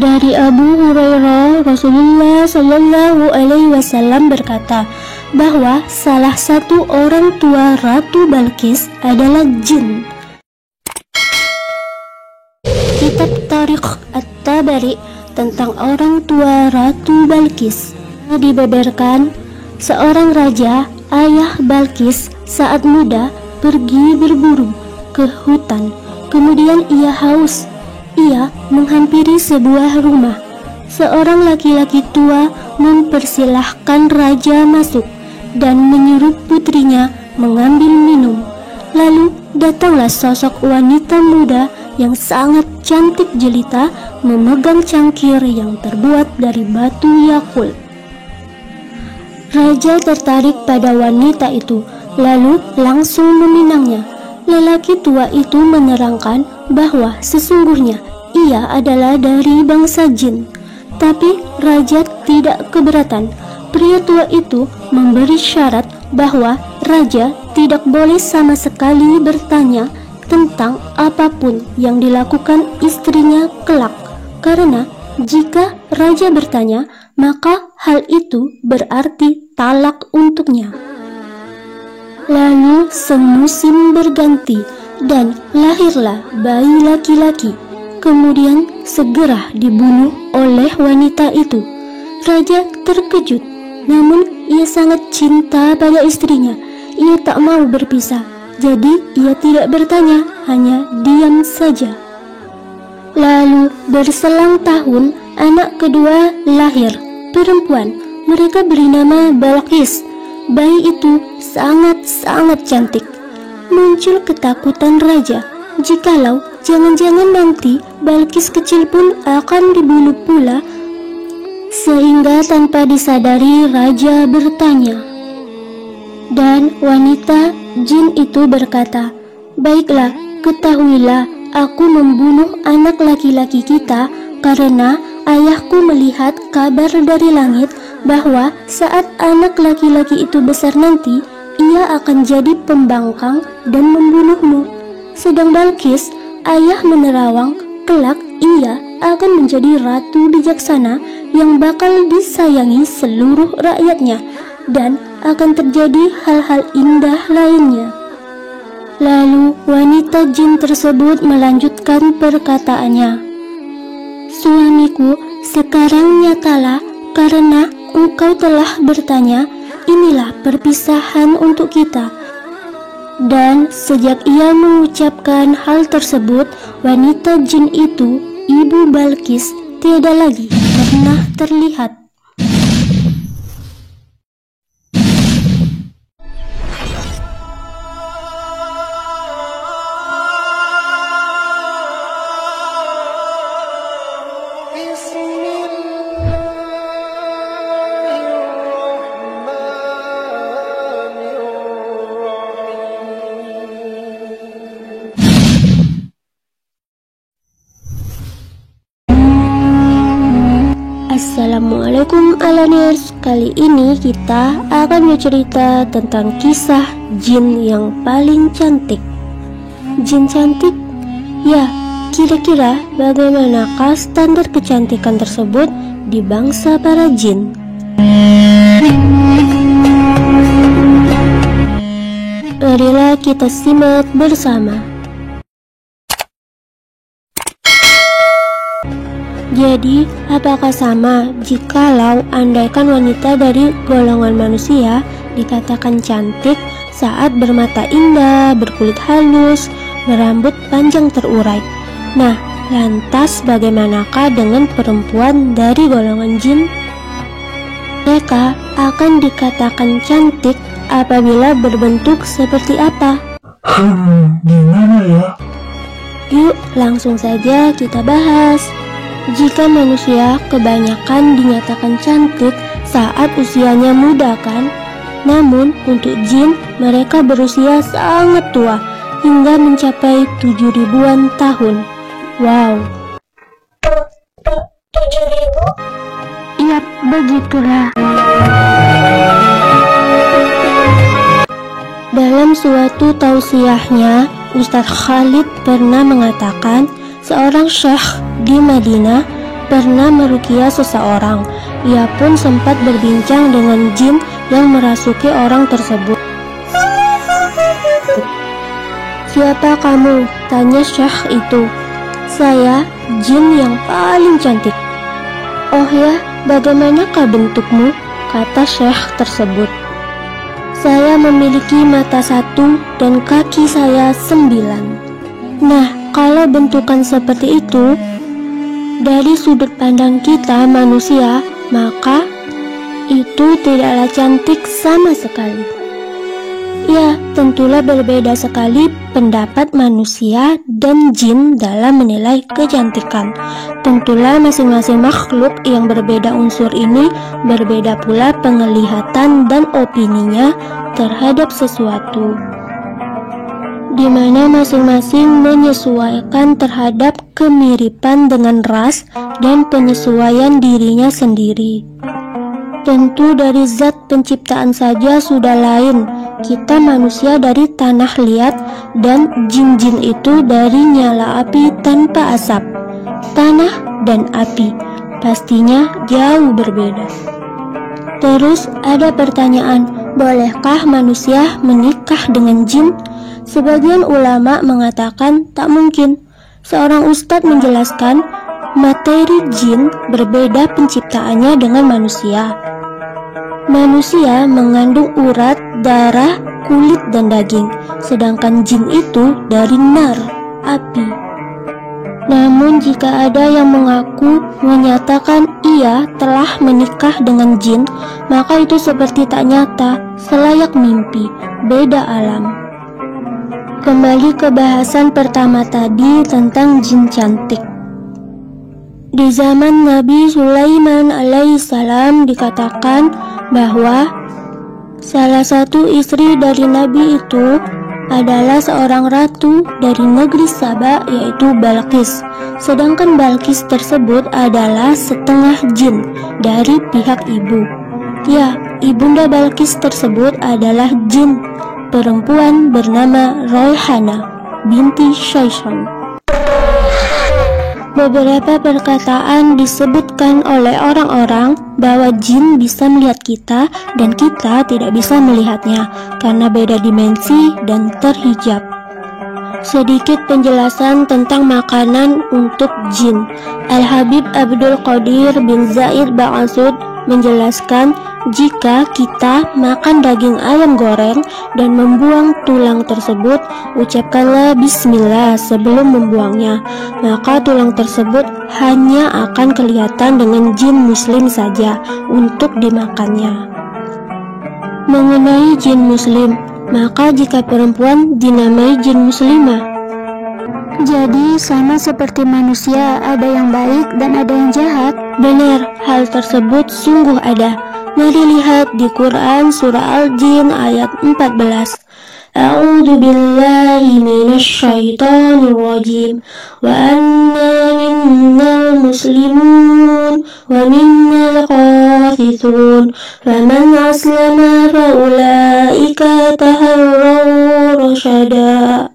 Dari Abu Hurairah, Rasulullah Shallallahu Alaihi Wasallam berkata bahwa salah satu orang tua Ratu Balqis adalah jin. Kitab Tarikh At-Tabari tentang orang tua Ratu Balqis dibeberkan seorang raja, ayah Balqis, saat muda pergi berburu ke hutan. Kemudian ia haus. Ia menghampiri sebuah rumah. Seorang laki-laki tua mempersilahkan raja masuk dan menyuruh putrinya mengambil minum. Lalu datanglah sosok wanita muda yang sangat cantik jelita memegang cangkir yang terbuat dari batu yakul. Raja tertarik pada wanita itu, lalu langsung meminangnya. Lelaki tua itu menerangkan bahwa sesungguhnya ia adalah dari bangsa jin. Tapi raja tidak keberatan. Pria tua itu memberi syarat bahwa raja tidak boleh sama sekali bertanya tentang apapun yang dilakukan istrinya kelak, karena jika raja bertanya, maka hal itu berarti talak untuknya. Lalu semusim berganti dan lahirlah bayi laki-laki. Kemudian segera dibunuh oleh wanita itu. Raja terkejut, namun ia sangat cinta pada istrinya. Ia tak mau berpisah, jadi ia tidak bertanya, hanya diam saja. Lalu berselang tahun, anak kedua lahir, perempuan. Mereka beri nama Balqis. Bayi itu sangat-sangat cantik. Muncul ketakutan raja, jikalau jangan-jangan nanti Balqis kecil pun akan dibunuh pula. Sehingga tanpa disadari raja bertanya. Dan wanita jin itu berkata, "Baiklah, ketahuilah aku membunuh anak laki-laki kita karena ayahku melihat kabar dari langit bahwa saat anak laki-laki itu besar nanti, ia akan jadi pembangkang dan membunuhmu. Sedang Balqis, ayah menerawang, kelak ia akan menjadi ratu bijaksana yang bakal disayangi seluruh rakyatnya, dan akan terjadi hal-hal indah lainnya." Lalu wanita jin tersebut melanjutkan perkataannya, "Suamiku, sekarang nyatalah karena engkau telah bertanya, inilah perpisahan untuk kita." Dan sejak ia mengucapkan hal tersebut, wanita jin itu, ibu Balqis, tiada lagi pernah terlihat. Assalamualaikum Alaners. Kali ini kita akan bercerita tentang kisah jin yang paling cantik. Jin cantik? Ya, kira-kira bagaimanakah standar kecantikan tersebut di bangsa para jin? Marilah kita simak bersama. Jadi, apakah sama jikalau andaikan wanita dari golongan manusia dikatakan cantik saat bermata indah, berkulit halus, berambut panjang terurai? Nah, lantas bagaimanakah dengan perempuan dari golongan jin? Mereka akan dikatakan cantik apabila berbentuk seperti apa? Gimana ya? Yuk, langsung saja kita bahas. Jika manusia kebanyakan dinyatakan cantik saat usianya muda kan? Namun untuk jin mereka berusia sangat tua hingga mencapai 7.000-an tahun. Wow. 7.000? Iya, begitulah. Dalam suatu tausiahnya, Ustadz Khalid pernah mengatakan seorang syekh di Madinah pernah meruqyah seseorang. Ia pun sempat berbincang dengan jin yang merasuki orang tersebut. "Siapa kamu?" tanya syekh itu. "Saya jin yang paling cantik." "Oh ya, bagaimanakah bentukmu?" kata syekh tersebut. "Saya memiliki mata 1 dan kaki saya 9. Nah, kalau bentukan seperti itu, dari sudut pandang kita manusia, maka itu tidaklah cantik sama sekali." Ya, tentulah berbeda sekali pendapat manusia dan jin dalam menilai kecantikan. Tentulah masing-masing makhluk yang berbeda unsur ini berbeda pula penglihatan dan opininya terhadap sesuatu, di mana masing-masing menyesuaikan terhadap kemiripan dengan ras dan penyesuaian dirinya sendiri. Tentu dari zat penciptaan saja sudah lain. Kita manusia dari tanah liat dan jin-jin itu dari nyala api tanpa asap. Tanah dan api pastinya jauh berbeda. Terus ada pertanyaan, bolehkah manusia menikah dengan jin? Sebagian ulama mengatakan tak mungkin. Seorang ustadz menjelaskan, materi jin berbeda penciptaannya dengan manusia. Manusia mengandung urat, darah, kulit, dan daging, sedangkan jin itu dari nar, api. Namun jika ada yang mengaku menyatakan ia telah menikah dengan jin, maka itu seperti tak nyata, selayak mimpi, beda alam. Kembali ke bahasan pertama tadi tentang jin cantik. Di zaman Nabi Sulaiman alaihissalam dikatakan bahwa salah satu istri dari Nabi itu adalah seorang ratu dari negeri Saba, yaitu Balqis. Sedangkan Balqis tersebut adalah setengah jin dari pihak ibu. Ya, ibunda Balqis tersebut adalah jin perempuan bernama Royhana binti Shaishan. Beberapa perkataan disebutkan oleh orang-orang bahwa jin bisa melihat kita dan kita tidak bisa melihatnya karena beda dimensi dan terhijab. Sedikit penjelasan tentang makanan untuk jin. Al-Habib Abdul Qadir bin Zaid Ba'asud menjelaskan, jika kita makan daging ayam goreng dan membuang tulang tersebut, ucapkanlah bismillah sebelum membuangnya, maka tulang tersebut hanya akan kelihatan dengan jin muslim saja untuk dimakannya. Mengenai jin muslim, maka jika perempuan dinamai jin muslimah. Jadi sama seperti manusia, ada yang baik dan ada yang jahat. Benar, hal tersebut sungguh ada. Mari lihat di Quran surah Al-Jin ayat 14. A'udzu billahi minasyaitonir rajim. Wa anna minnal muslimun wa minnal qasitun. Faman aslama fa ulaika taharraw rasyada.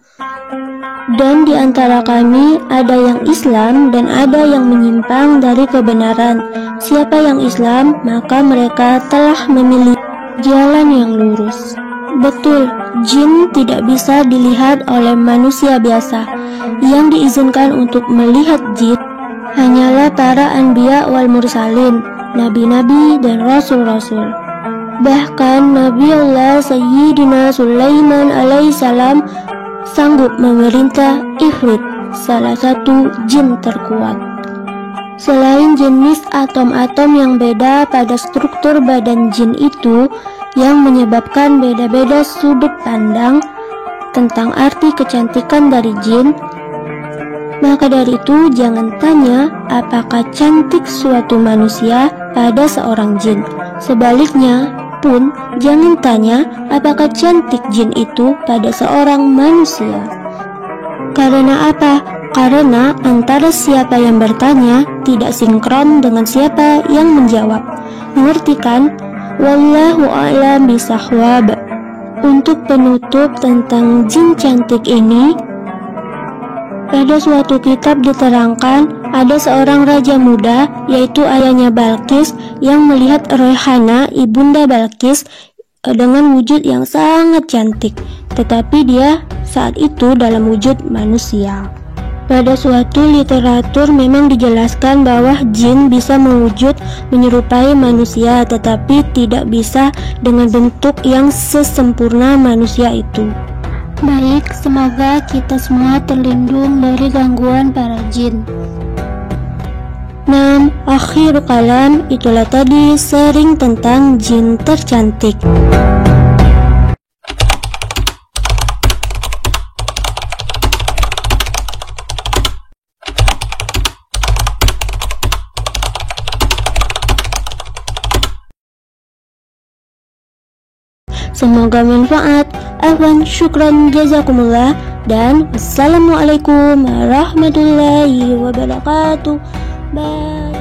Dan di antara kami ada yang Islam dan ada yang menyimpang dari kebenaran. Siapa yang Islam, maka mereka telah memilih jalan yang lurus. Betul, jin tidak bisa dilihat oleh manusia biasa. Yang diizinkan untuk melihat jin hanyalah para anbiya wal mursalin, nabi-nabi dan rasul-rasul. Bahkan Nabi Allah Sayyidina Sulaiman alaihissalam sanggup memerintah Ifrit, salah satu jin terkuat. Selain jenis atom-atom yang beda pada struktur badan jin itu yang menyebabkan beda-beda sudut pandang tentang arti kecantikan dari jin, maka dari itu jangan tanya apakah cantik suatu manusia pada seorang jin. Sebaliknya pun jangan tanya apakah cantik jin itu pada seorang manusia. Karena apa? Karena antara siapa yang bertanya tidak sinkron dengan siapa yang menjawab. Mengerti kan? Wallahu a'lam bishawab. Untuk penutup tentang jin cantik ini, Pada suatu kitab diterangkan ada seorang raja muda, yaitu ayahnya Balqis, yang melihat Rayhana, ibunda Balqis, dengan wujud yang sangat cantik, tetapi dia saat itu dalam wujud manusia. Pada suatu literatur memang dijelaskan bahwa jin bisa mewujud menyerupai manusia, tetapi tidak bisa dengan bentuk yang sesempurna manusia itu. Baik, semoga kita semua terlindung dari gangguan para jin. Akhir kalam, itulah tadi sharing tentang jin tercantik. Semoga manfaat. Afwan, syukran, jazakumullah, dan wassalamualaikum warahmatullahi wabarakatuh. Bye.